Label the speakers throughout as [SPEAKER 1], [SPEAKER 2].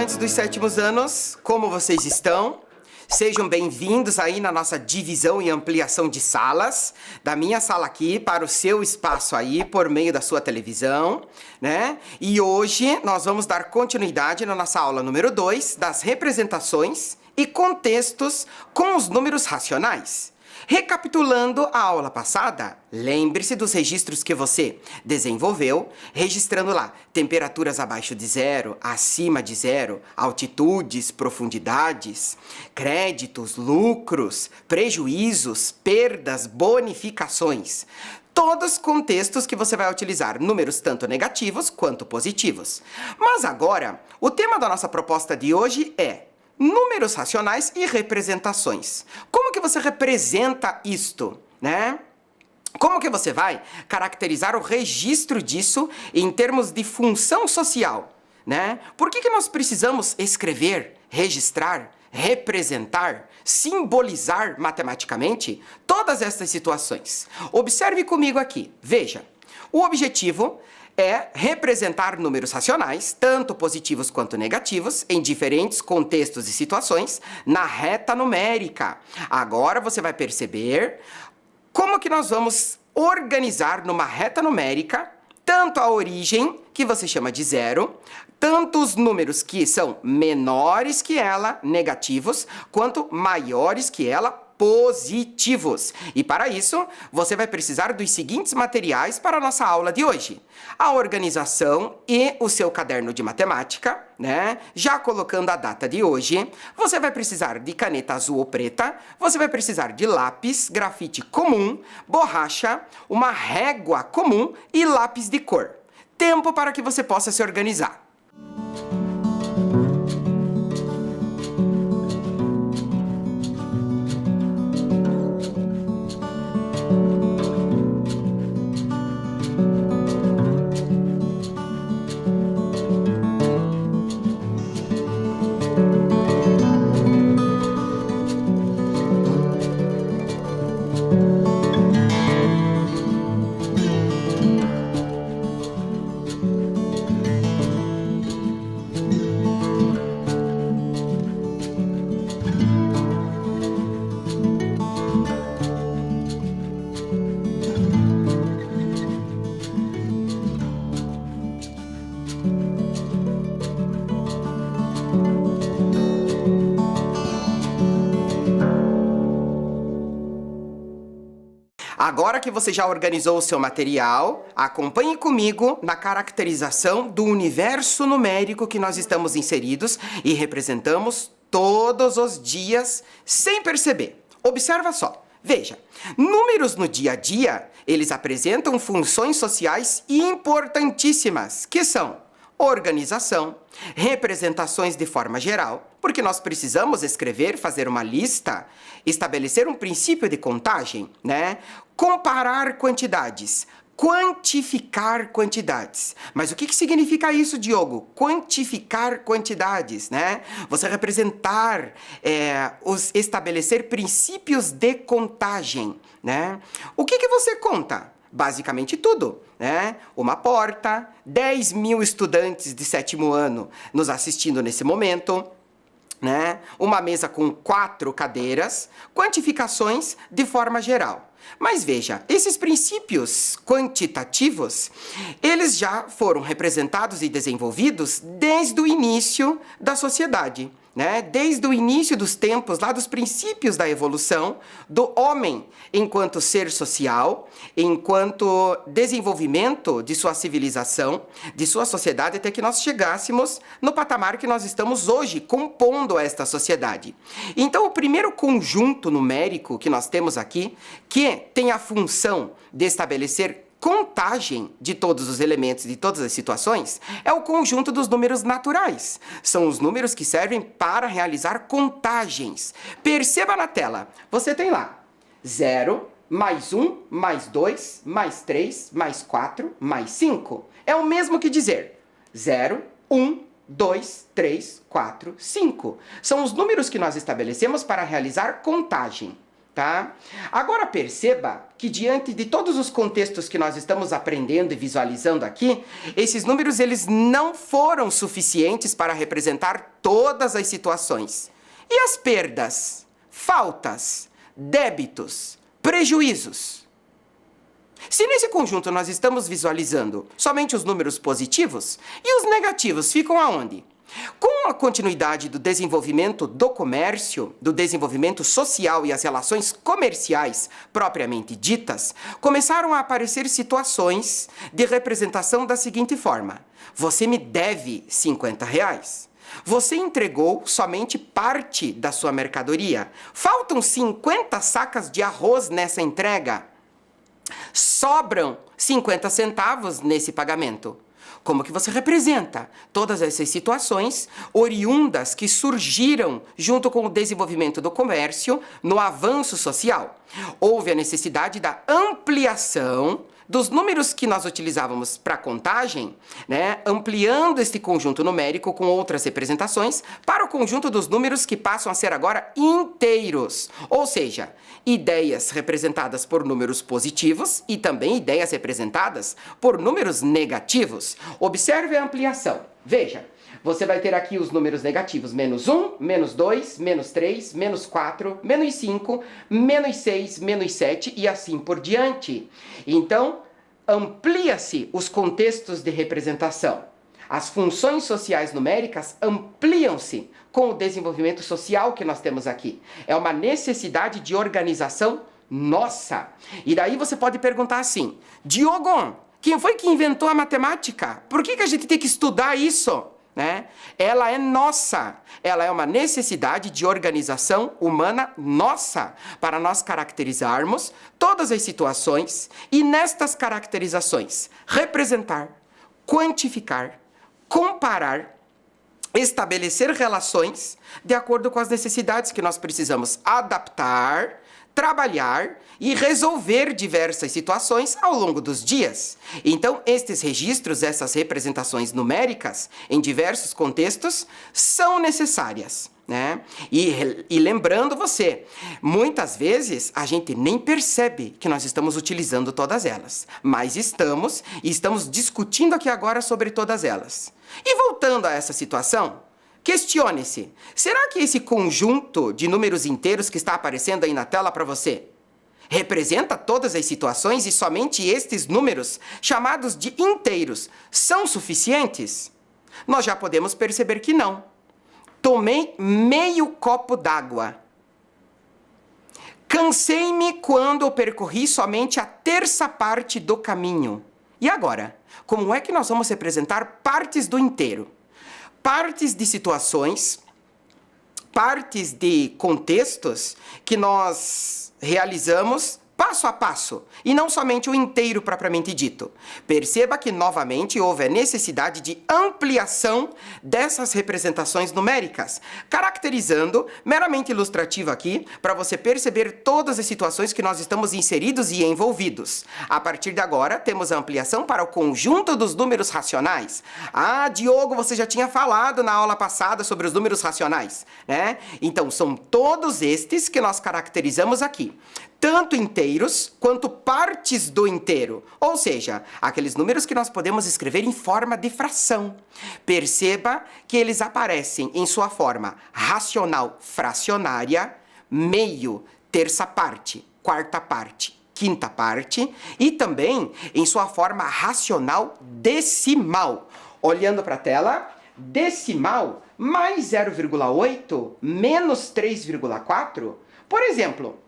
[SPEAKER 1] estudantes dos sétimos anos, como vocês estão? Sejam bem-vindos aí na nossa divisão e ampliação de salas, da minha sala aqui para o seu espaço aí por meio da sua televisão, né? E hoje nós vamos dar continuidade na nossa aula número 2 das representações e contextos com os números racionais. Recapitulando a aula passada, lembre-se dos registros que você desenvolveu, registrando lá temperaturas abaixo de zero, acima de zero, altitudes, profundidades, créditos, lucros, prejuízos, perdas, bonificações. Todos contextos que você vai utilizar números tanto negativos quanto positivos. Mas agora, o tema da nossa proposta de hoje é números racionais e representações. Como que você representa isto, né? Como que você vai caracterizar o registro disso em termos de função social, né? Por que nós precisamos escrever, registrar, representar, simbolizar matematicamente todas essas situações? Observe comigo aqui. Veja, o objetivo é representar números racionais, tanto positivos quanto negativos, em diferentes contextos e situações, na reta numérica. Agora você vai perceber como que nós vamos organizar numa reta numérica tanto a origem, que você chama de zero, tanto os números que são menores que ela, negativos, quanto maiores que ela, positivos. E para isso, você vai precisar dos seguintes materiais para a nossa aula de hoje: a organização e o seu caderno de matemática, né? Já colocando a data de hoje, você vai precisar de caneta azul ou preta, você vai precisar de lápis, grafite comum, borracha, uma régua comum e lápis de cor. Tempo para que você possa se organizar. Agora que você já organizou o seu material, acompanhe comigo na caracterização do universo numérico que nós estamos inseridos e representamos todos os dias sem perceber. Observa só. Veja, números no dia a dia, eles apresentam funções sociais importantíssimas, que são organização, representações de forma geral, porque nós precisamos escrever, fazer uma lista, estabelecer um princípio de contagem, né? Comparar quantidades, quantificar quantidades. Mas o que significa isso, Diogo? Quantificar quantidades, né? Você representar, estabelecer princípios de contagem, né? O que você conta? Basicamente tudo, né? Uma porta, 10.000 estudantes de sétimo ano nos assistindo nesse momento, né? Uma mesa com 4 cadeiras, quantificações de forma geral. Mas veja, esses princípios quantitativos, eles já foram representados e desenvolvidos desde o início da sociedade, né? Desde o início dos tempos, lá dos princípios da evolução do homem enquanto ser social, enquanto desenvolvimento de sua civilização, de sua sociedade, até que nós chegássemos no patamar que nós estamos hoje, compondo esta sociedade. Então, o primeiro conjunto numérico que nós temos aqui, que tem a função de estabelecer contagem de todos os elementos, de todas as situações, é o conjunto dos números naturais. São os números que servem para realizar contagens. Perceba na tela, você tem lá 0, mais 1, mais 2, mais 3, mais 4, mais 5. É o mesmo que dizer 0, 1, 2, 3, 4, 5. São os números que nós estabelecemos para realizar contagem. Tá? Agora perceba que diante de todos os contextos que nós estamos aprendendo e visualizando aqui, esses números eles não foram suficientes para representar todas as situações. E as perdas, faltas, débitos, prejuízos? Se nesse conjunto nós estamos visualizando somente os números positivos, e os negativos ficam aonde? Com a continuidade do desenvolvimento do comércio, do desenvolvimento social e as relações comerciais propriamente ditas, começaram a aparecer situações de representação da seguinte forma: você me deve R$50. Você entregou somente parte da sua mercadoria. Faltam 50 sacas de arroz nessa entrega. Sobram 50 centavos nesse pagamento. Como que você representa todas essas situações oriundas que surgiram junto com o desenvolvimento do comércio no avanço social? Houve a necessidade da ampliação dos números que nós utilizávamos para contagem, né, ampliando este conjunto numérico com outras representações para o conjunto dos números que passam a ser agora inteiros, ou seja, ideias representadas por números positivos e também ideias representadas por números negativos. Observe a ampliação. Veja, você vai ter aqui os números negativos: -1, -2, -3, -4, -5, -6, -7 e assim por diante. Então, amplia-se os contextos de representação. As funções sociais numéricas ampliam-se com o desenvolvimento social que nós temos aqui. É uma necessidade de organização nossa. E daí você pode perguntar assim: Diogo, quem foi que inventou a matemática? Por que a gente tem que estudar isso? Né? Ela é nossa, ela é uma necessidade de organização humana nossa, para nós caracterizarmos todas as situações e nestas caracterizações representar, quantificar, comparar, estabelecer relações de acordo com as necessidades que nós precisamos adaptar, trabalhar e resolver diversas situações ao longo dos dias. Então, estes registros, essas representações numéricas, em diversos contextos, são necessárias, né? E lembrando você, muitas vezes a gente nem percebe que nós estamos utilizando todas elas, mas estamos discutindo aqui agora sobre todas elas. E voltando a essa situação, questione-se: será que esse conjunto de números inteiros que está aparecendo aí na tela para você representa todas as situações e somente estes números, chamados de inteiros, são suficientes? Nós já podemos perceber que não. Tomei meio copo d'água. Cansei-me quando eu percorri somente a terça parte do caminho. E agora? Como é que nós vamos representar partes do inteiro? Partes de situações, partes de contextos que nós realizamos passo a passo, e não somente o inteiro propriamente dito. Perceba que, novamente, houve a necessidade de ampliação dessas representações numéricas, caracterizando, meramente ilustrativo aqui, para você perceber todas as situações que nós estamos inseridos e envolvidos. A partir de agora, temos a ampliação para o conjunto dos números racionais. Ah, Diogo, você já tinha falado na aula passada sobre os números racionais, né? Então, são todos estes que nós caracterizamos aqui, tanto inteiros quanto partes do inteiro, ou seja, aqueles números que nós podemos escrever em forma de fração. Perceba que eles aparecem em sua forma racional fracionária, meio, terça parte, quarta parte, quinta parte, e também em sua forma racional decimal. Olhando para a tela, decimal mais 0,8 menos 3,4, por exemplo,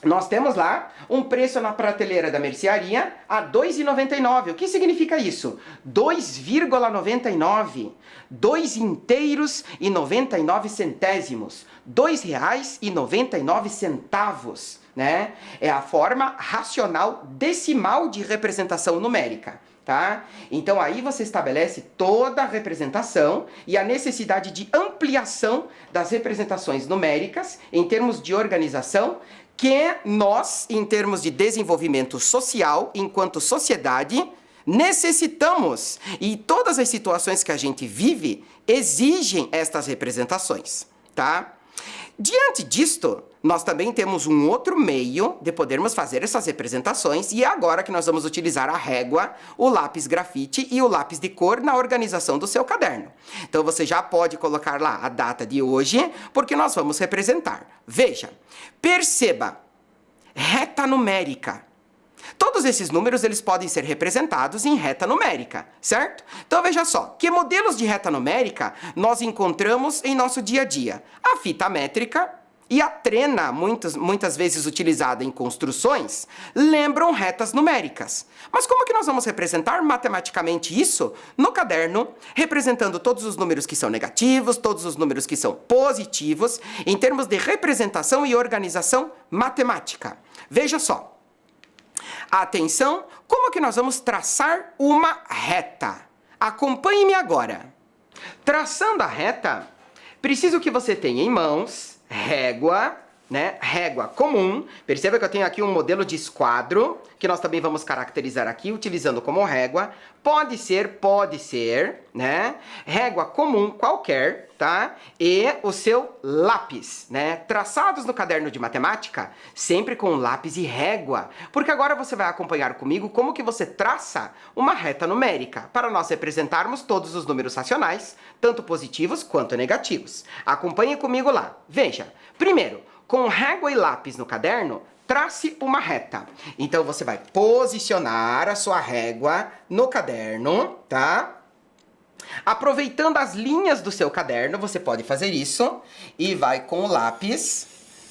[SPEAKER 1] nós temos lá um preço na prateleira da mercearia a R$ 2,99. O que significa isso? 2,99. 2 inteiros e 99 centésimos. R$ 2,99, né? É a forma racional decimal de representação numérica. Tá? Então aí você estabelece toda a representação e a necessidade de ampliação das representações numéricas em termos de organização, que nós, em termos de desenvolvimento social, enquanto sociedade, necessitamos. E todas as situações que a gente vive exigem estas representações, tá? Diante disto, nós também temos um outro meio de podermos fazer essas representações e é agora que nós vamos utilizar a régua, o lápis grafite e o lápis de cor na organização do seu caderno. Então você já pode colocar lá a data de hoje, porque nós vamos representar. Veja, perceba, reta numérica. Todos esses números eles podem ser representados em reta numérica, certo? Então veja só, que modelos de reta numérica nós encontramos em nosso dia a dia? A fita métrica e a trena, muitas vezes utilizada em construções, lembram retas numéricas. Mas como que nós vamos representar matematicamente isso no caderno, representando todos os números que são negativos, todos os números que são positivos, em termos de representação e organização matemática? Veja só. Atenção, como que nós vamos traçar uma reta? Acompanhe-me agora. Traçando a reta, preciso que você tenha em mãos régua, né? Régua comum. Perceba que eu tenho aqui um modelo de esquadro, que nós também vamos caracterizar aqui, utilizando como régua. Pode ser, né? Régua comum qualquer, tá? E o seu lápis, né? Traçados no caderno de matemática, sempre com lápis e régua. Porque agora você vai acompanhar comigo como que você traça uma reta numérica, para nós representarmos todos os números racionais, tanto positivos quanto negativos. Acompanhe comigo lá. Veja, primeiro, com régua e lápis no caderno, trace uma reta. Então, você vai posicionar a sua régua no caderno, tá? Aproveitando as linhas do seu caderno, você pode fazer isso e vai com o lápis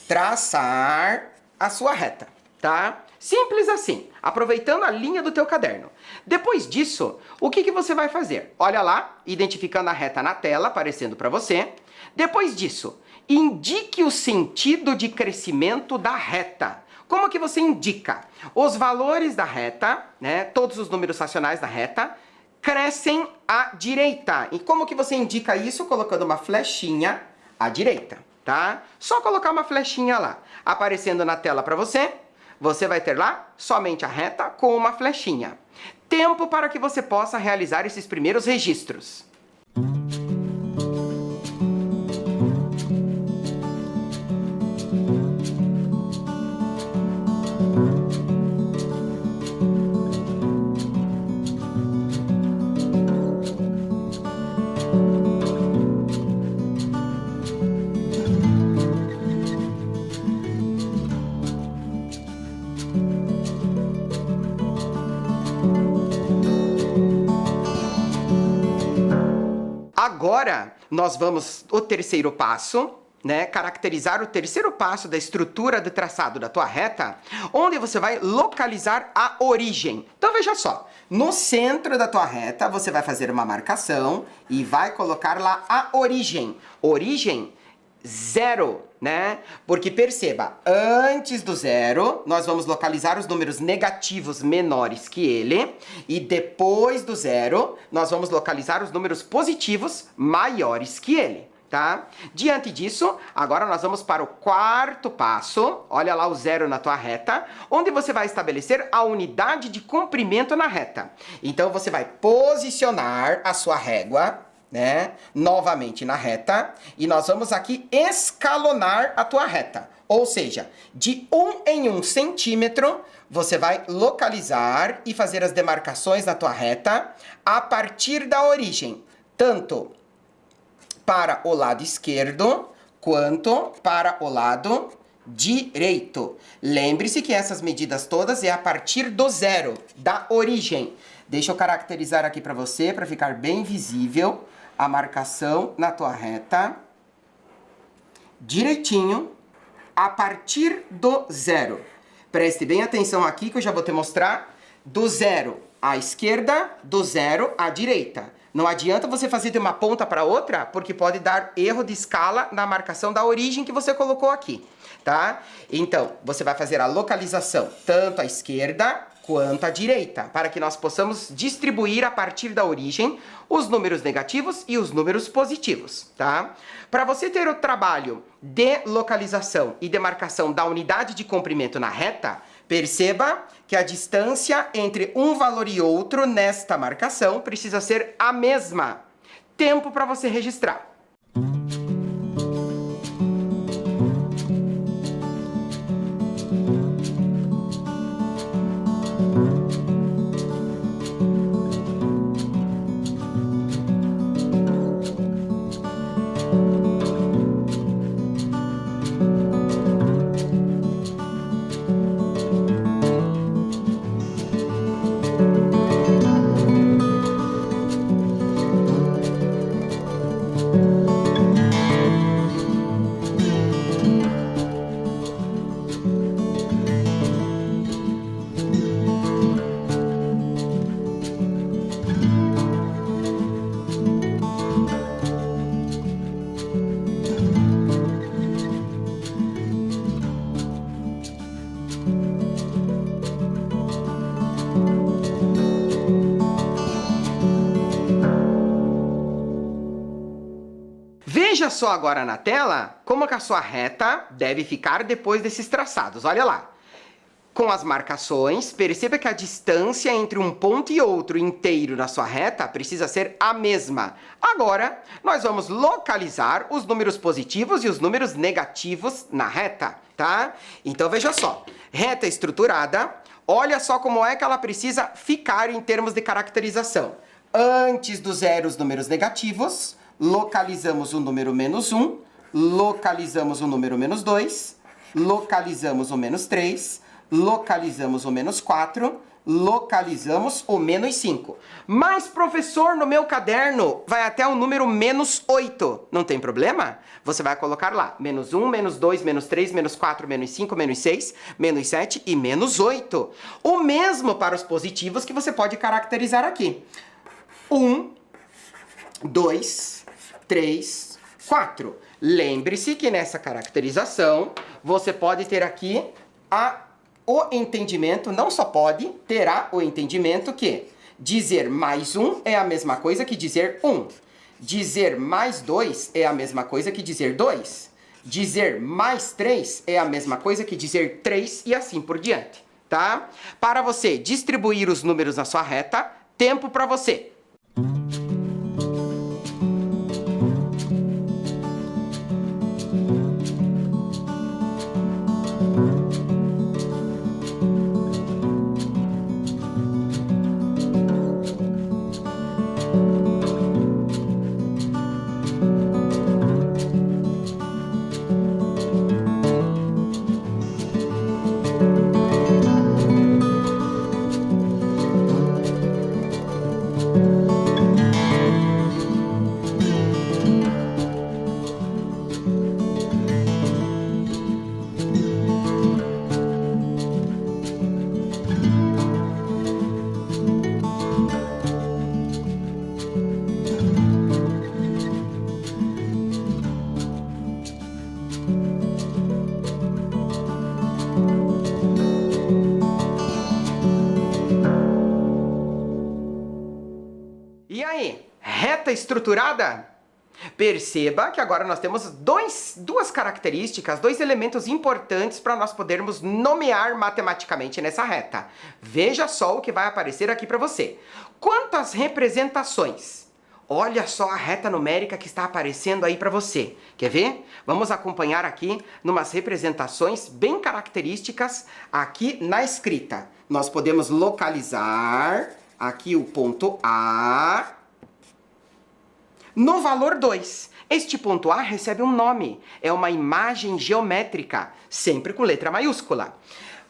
[SPEAKER 1] traçar a sua reta, tá? Simples assim, aproveitando a linha do teu caderno. Depois disso, o que você vai fazer? Olha lá, identificando a reta na tela, aparecendo para você. Depois disso, indique o sentido de crescimento da reta. Como que você indica? Os valores da reta, né, todos os números racionais da reta, crescem à direita. E como que você indica isso? Colocando uma flechinha à direita, tá? Só colocar uma flechinha lá. Aparecendo na tela para você, você vai ter lá somente a reta com uma flechinha. Tempo para que você possa realizar esses primeiros registros. Agora, nós vamos o terceiro passo, né? Caracterizar o terceiro passo da estrutura do traçado da tua reta, onde você vai localizar a origem. Então, veja só. No centro da tua reta, você vai fazer uma marcação e vai colocar lá a origem. Origem 0, né? Porque perceba, antes do 0, nós vamos localizar os números negativos menores que ele, e depois do 0, nós vamos localizar os números positivos maiores que ele, tá? Diante disso, agora nós vamos para o quarto passo. Olha lá o 0 na tua reta, onde você vai estabelecer a unidade de comprimento na reta. Então, você vai posicionar a sua régua, né, novamente na reta, e nós vamos aqui escalonar a tua reta. Ou seja, de 1 em 1 centímetro, você vai localizar e fazer as demarcações na tua reta a partir da origem, tanto para o lado esquerdo quanto para o lado direito. Lembre-se que essas medidas todas é a partir do 0, da origem. Deixa eu caracterizar aqui para você, para ficar bem visível a marcação na tua reta, direitinho, a partir do 0. Preste bem atenção aqui que eu já vou te mostrar do 0 à esquerda, do 0 à direita. Não adianta você fazer de uma ponta para outra, porque pode dar erro de escala na marcação da origem que você colocou aqui, tá? Então, você vai fazer a localização tanto à esquerda quanto à direita, para que nós possamos distribuir a partir da origem os números negativos e os números positivos, tá? Para você ter o trabalho de localização e demarcação da unidade de comprimento na reta, perceba que a distância entre um valor e outro nesta marcação precisa ser a mesma. Tempo para você registrar. Veja só agora na tela como que a sua reta deve ficar depois desses traçados. Olha lá. Com as marcações, perceba que a distância entre um ponto e outro inteiro na sua reta precisa ser a mesma. Agora, nós vamos localizar os números positivos e os números negativos na reta, tá? Então, veja só. Reta estruturada, olha só como é que ela precisa ficar em termos de caracterização. Antes do zero, os números negativos, localizamos o número -1, localizamos o número -2, localizamos o -3, localizamos o -4, localizamos o -5. Mas, professor, no meu caderno vai até o número -8. Não tem problema? Você vai colocar lá -1, -2, -3, -4, -5, -6, -7 e -8. O mesmo para os positivos que você pode caracterizar aqui. 1, 2, 3, 4. Lembre-se que nessa caracterização você pode ter aqui o entendimento, não só pode, terá o entendimento que dizer mais 1 é a mesma coisa que dizer 1. Dizer mais 2 é a mesma coisa que dizer 2. Dizer mais 3 é a mesma coisa que dizer 3 e assim por diante, tá? Para você distribuir os números na sua reta, tempo para você. E aí, reta estruturada? Perceba que agora nós temos duas características, dois elementos importantes para nós podermos nomear matematicamente nessa reta. Veja só o que vai aparecer aqui para você. Quantas representações? Olha só a reta numérica que está aparecendo aí para você. Quer ver? Vamos acompanhar aqui numas representações bem características aqui na escrita. Nós podemos localizar aqui o ponto A no valor 2. Este ponto A recebe um nome, é uma imagem geométrica, sempre com letra maiúscula.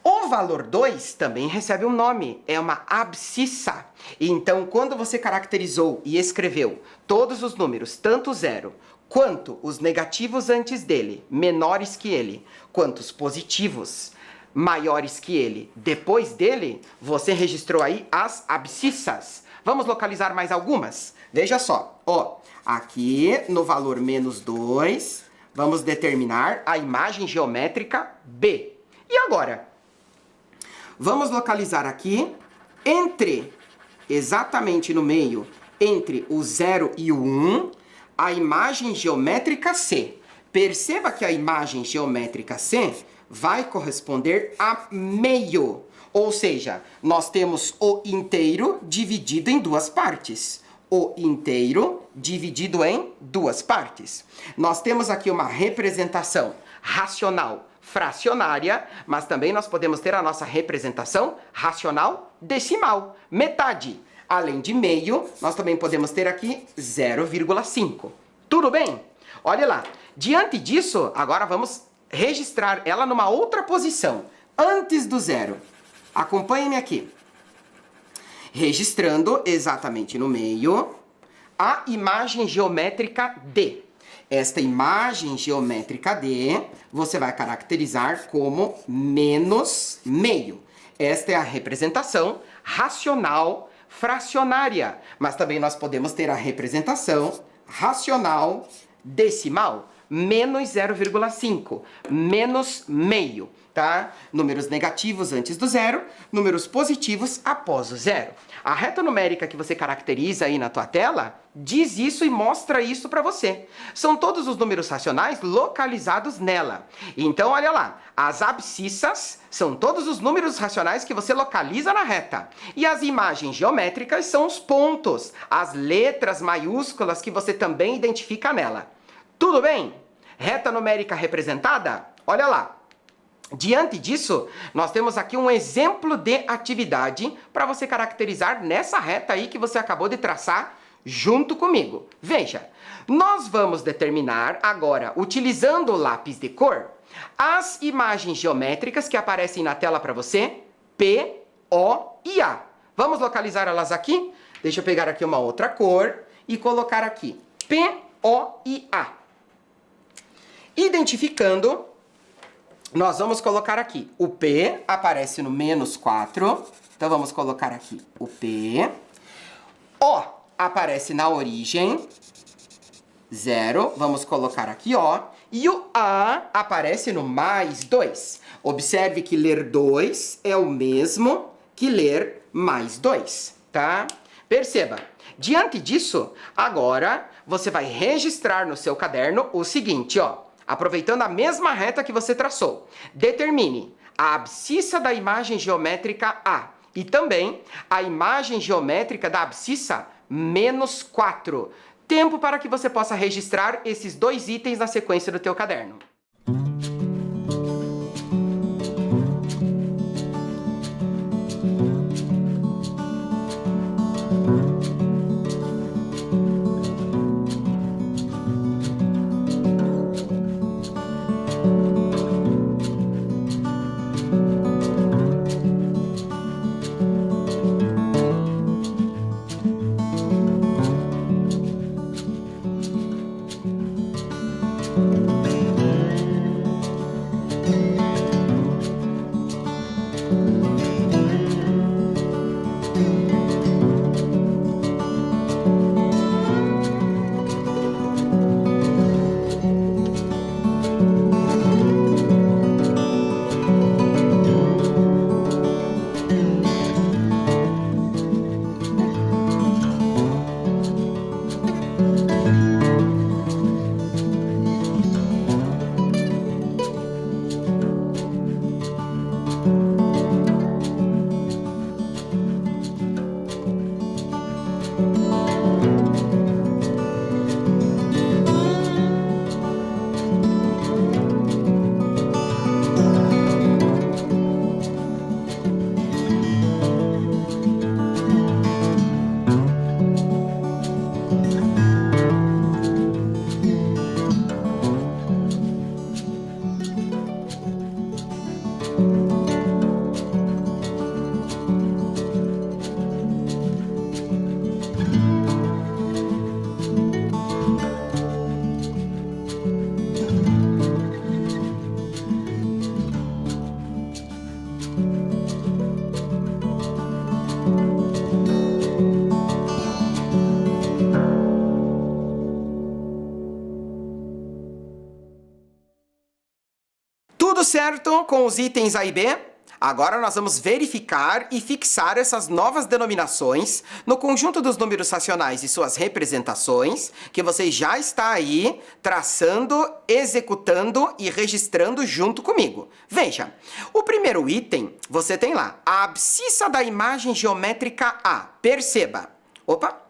[SPEAKER 1] O valor 2 também recebe um nome, é uma abscissa. Então, quando você caracterizou e escreveu todos os números, tanto o zero quanto os negativos antes dele, menores que ele, quanto os positivos, maiores que ele, depois dele, você registrou aí as abscissas. Vamos localizar mais algumas? Veja só, ó, aqui no valor -2, vamos determinar a imagem geométrica B. E agora? Vamos localizar aqui, exatamente no meio, entre o 0 e o 1, a imagem geométrica C. Perceba que a imagem geométrica C vai corresponder a meio. Ou seja, nós temos o inteiro dividido em duas partes. O inteiro dividido em duas partes. Nós temos aqui uma representação racional fracionária, mas também nós podemos ter a nossa representação racional decimal, metade. Além de meio, nós também podemos ter aqui 0,5. Tudo bem? Olha lá. Diante disso, agora vamos registrar ela numa outra posição, antes do zero. Acompanhe-me aqui. Registrando exatamente no meio a imagem geométrica D. Esta imagem geométrica D, você vai caracterizar como menos meio. Esta é a representação racional fracionária, mas também nós podemos ter a representação racional decimal. menos 0,5, menos meio, tá? Números negativos antes do zero, números positivos após o zero. A reta numérica que você caracteriza aí na tua tela diz isso e mostra isso para você. São todos os números racionais localizados nela. Então, olha lá, as abscissas são todos os números racionais que você localiza na reta. E as imagens geométricas são os pontos, as letras maiúsculas que você também identifica nela. Tudo bem? Reta numérica representada? Olha lá. Diante disso, nós temos aqui um exemplo de atividade para você caracterizar nessa reta aí que você acabou de traçar junto comigo. Veja, nós vamos determinar agora, utilizando o lápis de cor, as imagens geométricas que aparecem na tela para você, P, O e A. Vamos localizar elas aqui? Deixa eu pegar aqui uma outra cor e colocar aqui P, O e A. Identificando, nós vamos colocar aqui, o P aparece no menos 4, então vamos colocar aqui o P. O aparece na origem, 0, vamos colocar aqui O. E o A aparece no mais 2. Observe que ler 2 é o mesmo que ler mais 2, tá? Perceba, diante disso, agora você vai registrar no seu caderno o seguinte, ó. Aproveitando a mesma reta que você traçou, determine a abscissa da imagem geométrica A e também a imagem geométrica da abscissa menos 4. Tempo para que você possa registrar esses dois itens na sequência do teu caderno. Tudo certo com os itens A e B? Agora nós vamos verificar e fixar essas novas denominações no conjunto dos números racionais e suas representações, que você já está aí traçando, executando e registrando junto comigo. Veja, o primeiro item, você tem lá, a abscissa da imagem geométrica A. Perceba. Opa!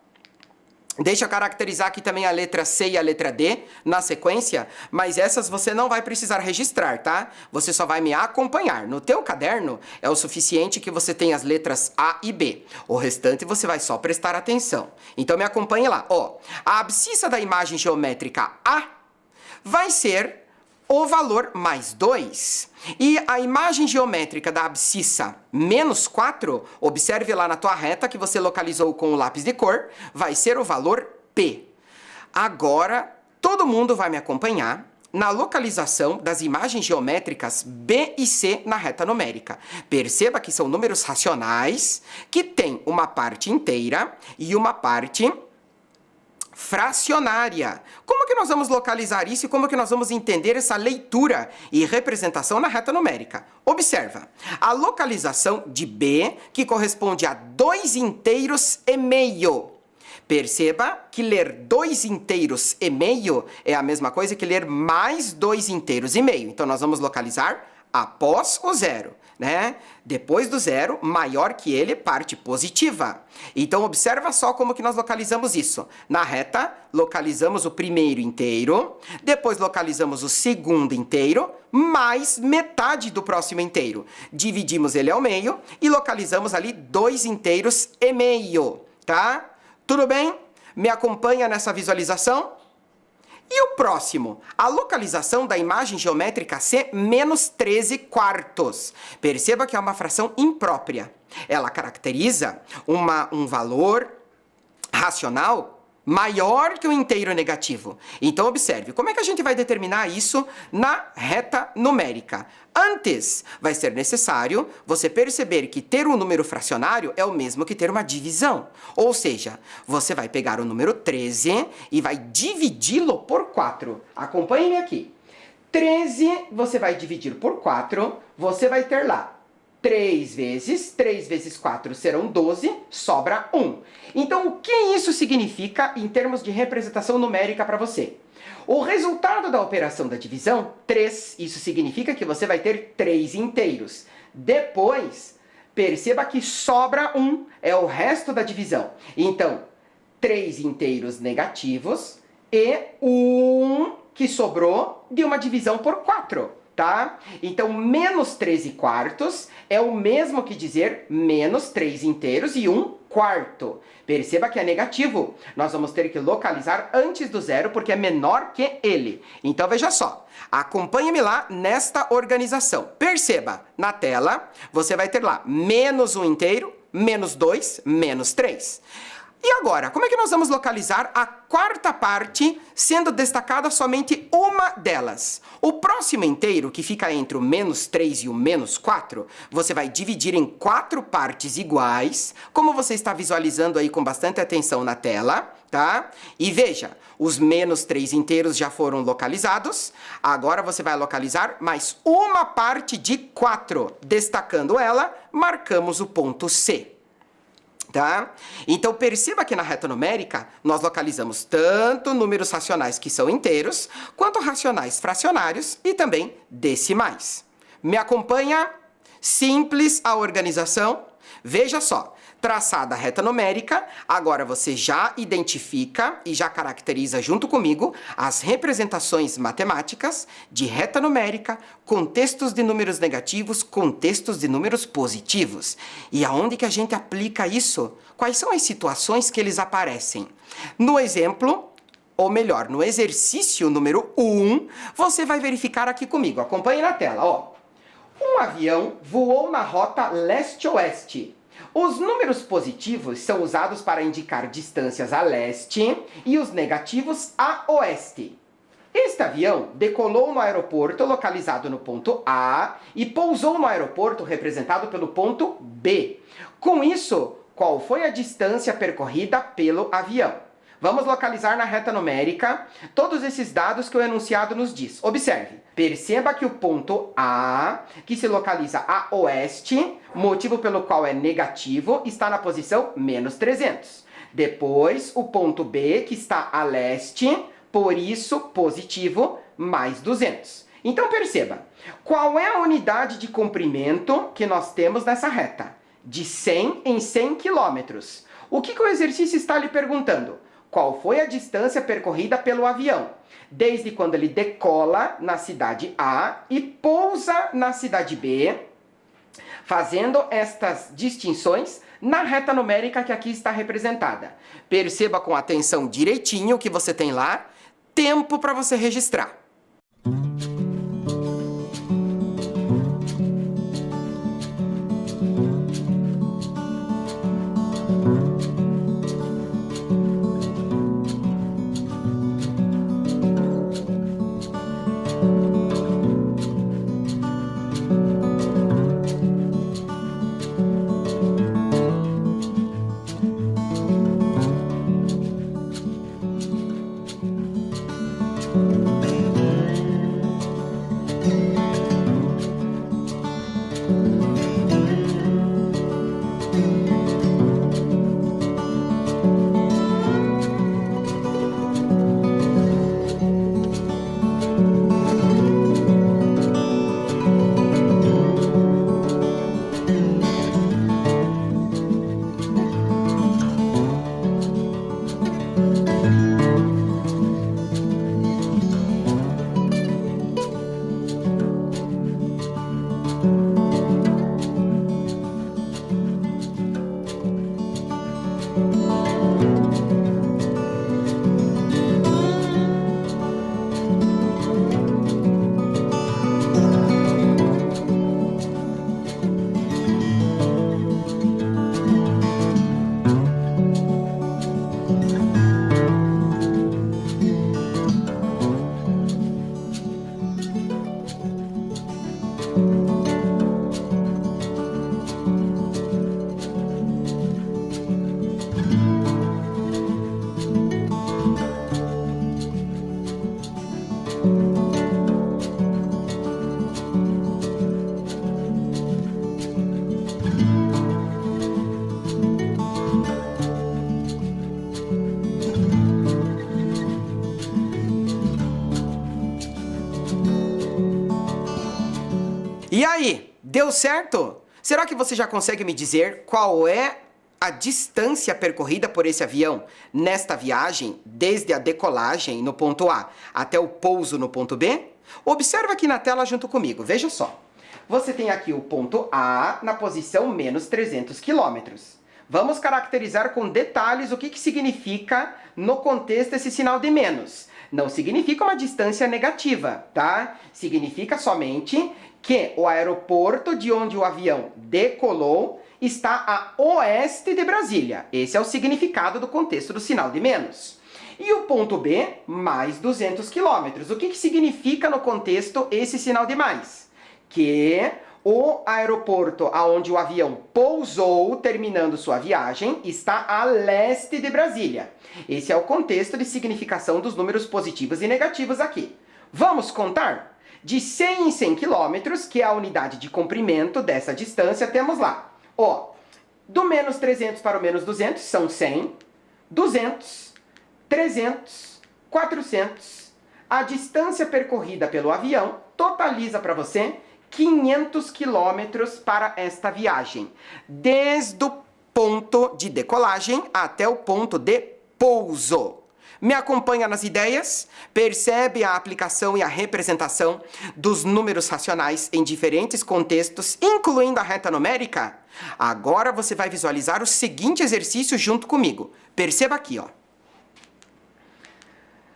[SPEAKER 1] Deixa eu caracterizar aqui também a letra C e a letra D na sequência, mas essas você não vai precisar registrar, tá? Você só vai me acompanhar. No teu caderno é o suficiente que você tenha as letras A e B. O restante você vai só prestar atenção. Então me acompanhe lá. Ó, a abscissa da imagem geométrica A vai ser o valor mais 2. E a imagem geométrica da abscissa menos 4, observe lá na tua reta que você localizou com o lápis de cor, vai ser o valor P. Agora, todo mundo vai me acompanhar na localização das imagens geométricas B e C na reta numérica. Perceba que são números racionais que têm uma parte inteira e uma parte fracionária. Como que nós vamos localizar isso e como que nós vamos entender essa leitura e representação na reta numérica? Observa, a localização de B, que corresponde a 2 inteiros e meio. Perceba que ler 2 inteiros e meio é a mesma coisa que ler mais 2 inteiros e meio. Então, nós vamos localizar após o zero, né? Depois do zero, maior que ele, parte positiva. Então, observa só como que nós localizamos isso. Na reta, localizamos o primeiro inteiro, depois localizamos o segundo inteiro, mais metade do próximo inteiro. Dividimos ele ao meio e localizamos ali 2 inteiros e meio, tá? Tudo bem? Me acompanha nessa visualização? E o próximo? A localização da imagem geométrica C menos 13 quartos. Perceba que é uma fração imprópria. Ela caracteriza um valor racional maior que o inteiro negativo. Então, observe, como é que a gente vai determinar isso na reta numérica? Antes, vai ser necessário você perceber que ter um número fracionário é o mesmo que ter uma divisão. Ou seja, você vai pegar o número 13 e vai dividi-lo por 4. Acompanhe-me aqui. 13 você vai dividir por 4, você vai ter lá 3 vezes 4 serão 12, sobra 1. Então, o que isso significa em termos de representação numérica para você? O resultado da operação da divisão, 3, isso significa que você vai ter 3 inteiros. Depois, perceba que sobra 1, é o resto da divisão. Então, 3 inteiros negativos e 1 que sobrou de uma divisão por 4. Tá? Então, menos 13 quartos é o mesmo que dizer menos 3 inteiros e 1 quarto. Perceba que é negativo. Nós vamos ter que localizar antes do zero, porque é menor que ele. Então, veja só. Acompanhe-me lá nesta organização. Perceba, na tela, você vai ter lá menos 1 inteiro, menos 2, menos 3. E agora, como é que nós vamos localizar a quarta parte, sendo destacada somente uma delas? O próximo inteiro, que fica entre o menos 3 e o menos 4, você vai dividir em 4 partes iguais, como você está visualizando aí com bastante atenção na tela, tá? E veja, os menos 3 inteiros já foram localizados, agora você vai localizar mais uma parte de 4. Destacando ela, marcamos o ponto C. Tá? Então, perceba que na reta numérica, nós localizamos tanto números racionais que são inteiros, quanto racionais fracionários e também decimais. Me acompanha? Simples a organização. Veja só, traçada a reta numérica, agora você já identifica e já caracteriza junto comigo as representações matemáticas de reta numérica, contextos de números negativos, contextos de números positivos. E aonde que a gente aplica isso? Quais são as situações que eles aparecem? No exemplo, ou melhor, no exercício número 1, você vai verificar aqui comigo. Acompanhe na tela, ó. Um avião voou na rota leste-oeste. Os números positivos são usados para indicar distâncias a leste e os negativos a oeste. Este avião decolou no aeroporto localizado no ponto A e pousou no aeroporto representado pelo ponto B. Com isso, qual foi a distância percorrida pelo avião? Vamos localizar na reta numérica todos esses dados que o enunciado nos diz. Observe, perceba que o ponto A, que se localiza a oeste, motivo pelo qual é negativo, está na posição menos 300. Depois, o ponto B, que está a leste, por isso, positivo, mais 200. Então, perceba, qual é a unidade de comprimento que nós temos nessa reta? De 100 em 100 quilômetros. O que o exercício está lhe perguntando? Qual foi a distância percorrida pelo avião, desde quando ele decola na cidade A e pousa na cidade B, fazendo estas distinções na reta numérica que aqui está representada. Perceba com atenção direitinho o que você tem lá, tempo para você registrar. E aí, deu certo? Será que você já consegue me dizer qual é a distância percorrida por esse avião nesta viagem, desde a decolagem no ponto A até o pouso no ponto B? Observa aqui na tela junto comigo, veja só. Você tem aqui o ponto A na posição menos 300 quilômetros. Vamos caracterizar com detalhes o que significa no contexto esse sinal de menos. Não significa uma distância negativa, tá? Significa somente que o aeroporto de onde o avião decolou está a oeste de Brasília. Esse é o significado do contexto do sinal de menos. E o ponto B, mais 200 quilômetros. O que significa no contexto esse sinal de mais? Que o aeroporto onde o avião pousou, terminando sua viagem, está a leste de Brasília. Esse é o contexto de significação dos números positivos e negativos aqui. Vamos contar? De 100 em 100 quilômetros, que é a unidade de comprimento dessa distância, temos lá. Ó, do menos 300 para o menos 200 são 100, 200, 300, 400. A distância percorrida pelo avião totaliza para você 500 quilômetros para esta viagem, desde o ponto de decolagem até o ponto de pouso. Me acompanha nas ideias? Percebe a aplicação e a representação dos números racionais em diferentes contextos, incluindo a reta numérica? Agora você vai visualizar o seguinte exercício junto comigo. Perceba aqui, ó.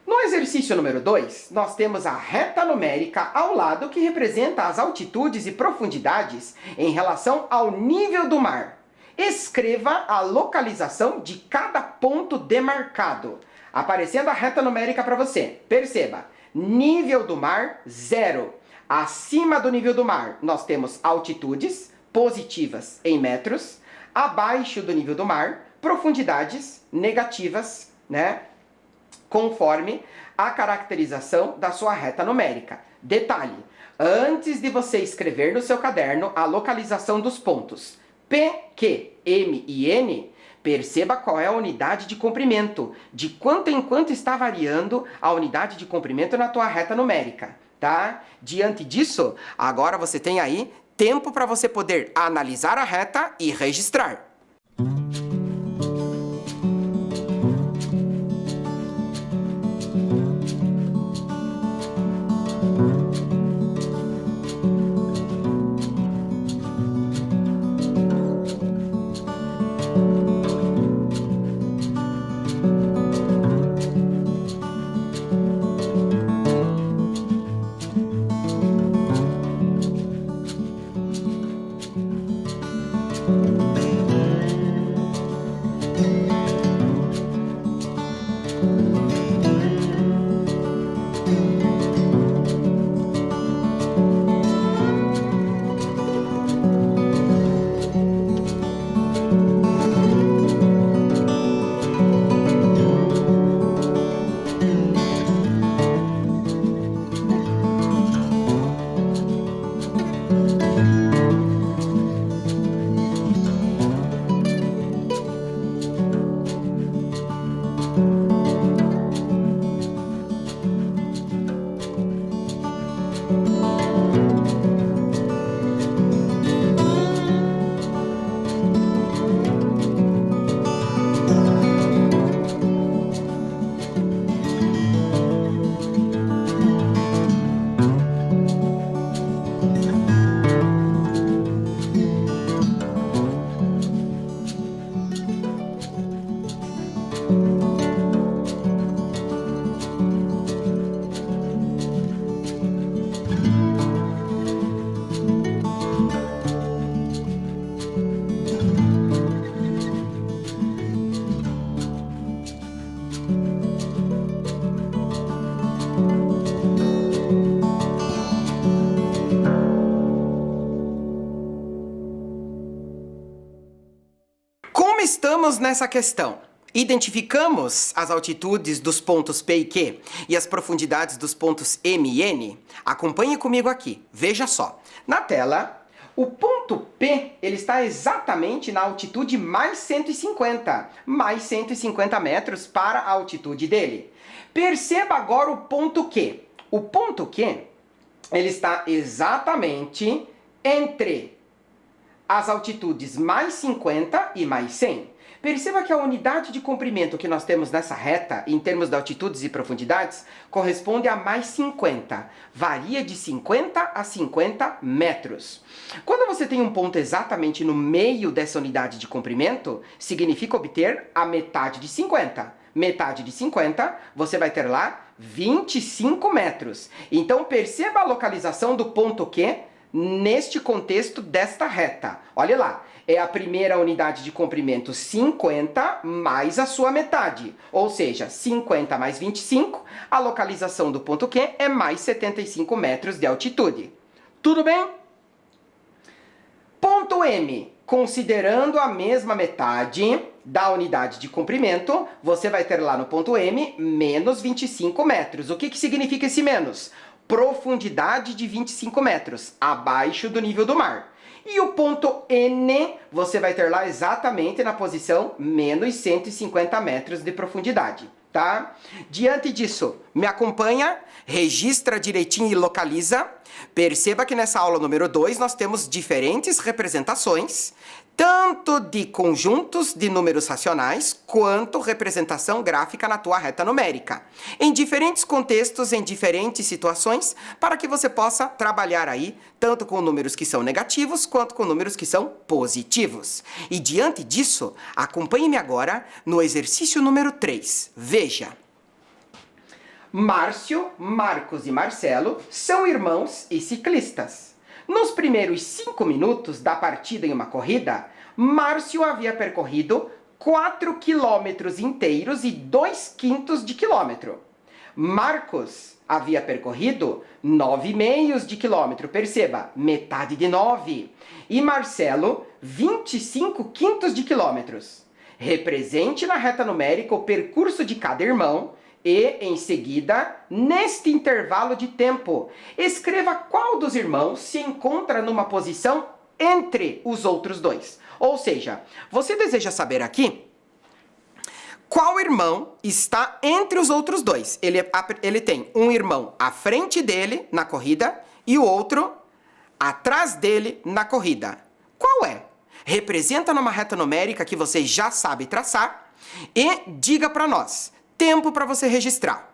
[SPEAKER 1] No exercício número 2, nós temos a reta numérica ao lado que representa as altitudes e profundidades em relação ao nível do mar. Escreva a localização de cada ponto demarcado. Aparecendo a reta numérica para você. Perceba, nível do mar, 0. Acima do nível do mar, nós temos altitudes positivas em metros. Abaixo do nível do mar, profundidades negativas, né? Conforme a caracterização da sua reta numérica. Detalhe, antes de você escrever no seu caderno a localização dos pontos P, Q, M e N, perceba qual é a unidade de comprimento, de quanto em quanto está variando a unidade de comprimento na tua reta numérica, tá? Diante disso, agora você tem aí tempo para você poder analisar a reta e registrar. Estamos nessa questão. Identificamos as altitudes dos pontos P e Q e as profundidades dos pontos M e N? Acompanhe comigo aqui. Veja só. Na tela, o ponto P ele está exatamente na altitude mais 150 metros para a altitude dele. Perceba agora o ponto Q. O ponto Q ele está exatamente entre as altitudes mais 50 e mais 100. Perceba que a unidade de comprimento que nós temos nessa reta, em termos de altitudes e profundidades, corresponde a mais 50. Varia de 50 a 50 metros. Quando você tem um ponto exatamente no meio dessa unidade de comprimento, significa obter a metade de 50. Metade de 50, você vai ter lá 25 metros. Então perceba a localização do ponto Q neste contexto desta reta. Olha lá, é a primeira unidade de comprimento 50 mais a sua metade. Ou seja, 50 mais 25, a localização do ponto Q é mais 75 metros de altitude. Tudo bem? Ponto M, considerando a mesma metade da unidade de comprimento, você vai ter lá no ponto M menos 25 metros. O que significa esse menos? Profundidade de 25 metros, abaixo do nível do mar. E o ponto N, você vai ter lá exatamente na posição menos 150 metros de profundidade, tá? Diante disso, me acompanha, registra direitinho e localiza. Perceba que nessa aula número 2 nós temos diferentes representações, tanto de conjuntos de números racionais, quanto representação gráfica na tua reta numérica, em diferentes contextos, em diferentes situações, para que você possa trabalhar aí, tanto com números que são negativos, quanto com números que são positivos. E diante disso, acompanhe-me agora no exercício número 3. Veja. Márcio, Marcos e Marcelo são irmãos e ciclistas. Nos primeiros 5 minutos da partida em uma corrida, Márcio havia percorrido 4 quilômetros inteiros e 2/5 de quilômetro. Marcos havia percorrido 9,5 de quilômetro, perceba, metade de 9. E Marcelo, 25/5 de quilômetros. Represente na reta numérica o percurso de cada irmão e, em seguida, neste intervalo de tempo, escreva qual dos irmãos se encontra numa posição entre os outros dois. Ou seja, você deseja saber aqui qual irmão está entre os outros dois. Ele tem um irmão à frente dele na corrida e o outro atrás dele na corrida. Qual é? Representa numa reta numérica que você já sabe traçar e diga para nós. Tempo para você registrar.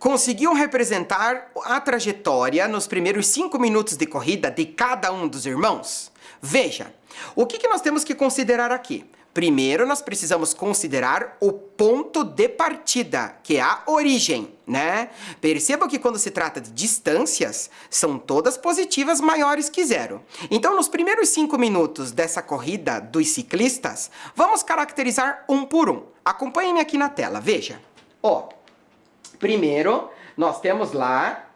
[SPEAKER 1] Conseguiu representar a trajetória nos primeiros 5 minutos de corrida de cada um dos irmãos? Veja, o que nós temos que considerar aqui? Primeiro, nós precisamos considerar o ponto de partida, que é a origem, né? Perceba que quando se trata de distâncias, são todas positivas maiores que zero. Então, nos primeiros 5 minutos dessa corrida dos ciclistas, vamos caracterizar um por um. Acompanhe-me aqui na tela, veja. Ó, primeiro, nós temos lá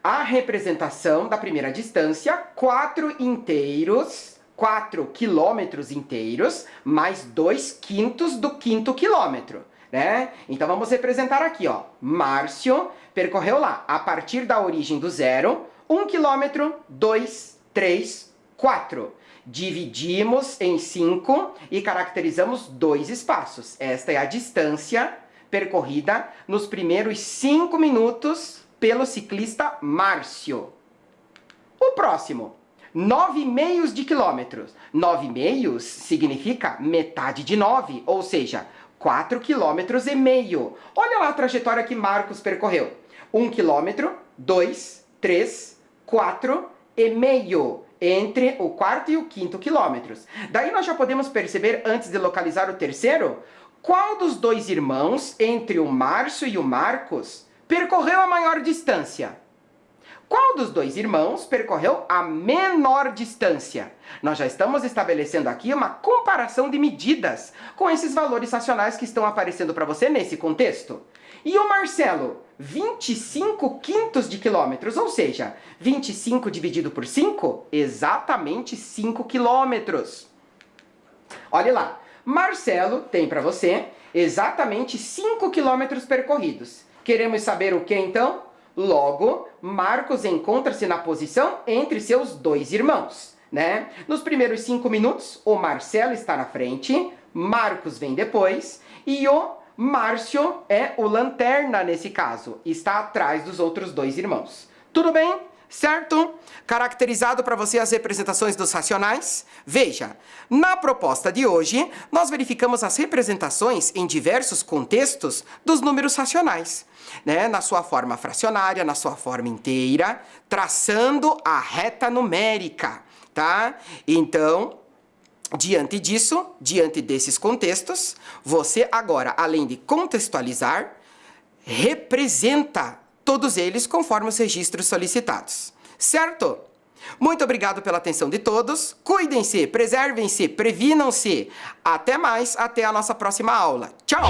[SPEAKER 1] a representação da primeira distância, 4 quilômetros inteiros, mais 2/5 do 5º quilômetro, né? Então, vamos representar aqui, ó. Márcio percorreu lá, a partir da origem do zero, 1 quilômetro, 2, 3, 4. Dividimos em 5 e caracterizamos 2 espaços. Esta é a distância percorrida nos primeiros 5 minutos pelo ciclista Márcio. O próximo, 9,5 quilômetros. 9,5 significa metade de 9, ou seja, 4,5 quilômetros. Olha lá a trajetória que Marcos percorreu. 1 quilômetro, 2, 3, 4,5. Entre o 4º e o 5º quilômetros. Daí nós já podemos perceber, antes de localizar o terceiro, qual dos dois irmãos, entre o Márcio e o Marcos, percorreu a maior distância? Qual dos dois irmãos percorreu a menor distância? Nós já estamos estabelecendo aqui uma comparação de medidas com esses valores racionais que estão aparecendo para você nesse contexto. E o Marcelo? 25/5 de quilômetros, ou seja, 25 dividido por 5, exatamente 5 quilômetros. Olha lá, Marcelo tem para você exatamente 5 quilômetros percorridos. Queremos saber o que então? Logo, Marcos encontra-se na posição entre seus dois irmãos, né? Nos primeiros 5 minutos, o Marcelo está na frente, Marcos vem depois, e o Márcio é o lanterna nesse caso, está atrás dos outros dois irmãos. Tudo bem? Certo? Caracterizado para você as representações dos racionais? Veja, na proposta de hoje, nós verificamos as representações em diversos contextos dos números racionais, né? Na sua forma fracionária, na sua forma inteira, traçando a reta numérica, tá? Então, diante disso, diante desses contextos, você agora, além de contextualizar, representa todos eles conforme os registros solicitados. Certo? Muito obrigado pela atenção de todos. Cuidem-se, preservem-se, previnam-se. Até mais, até a nossa próxima aula. Tchau!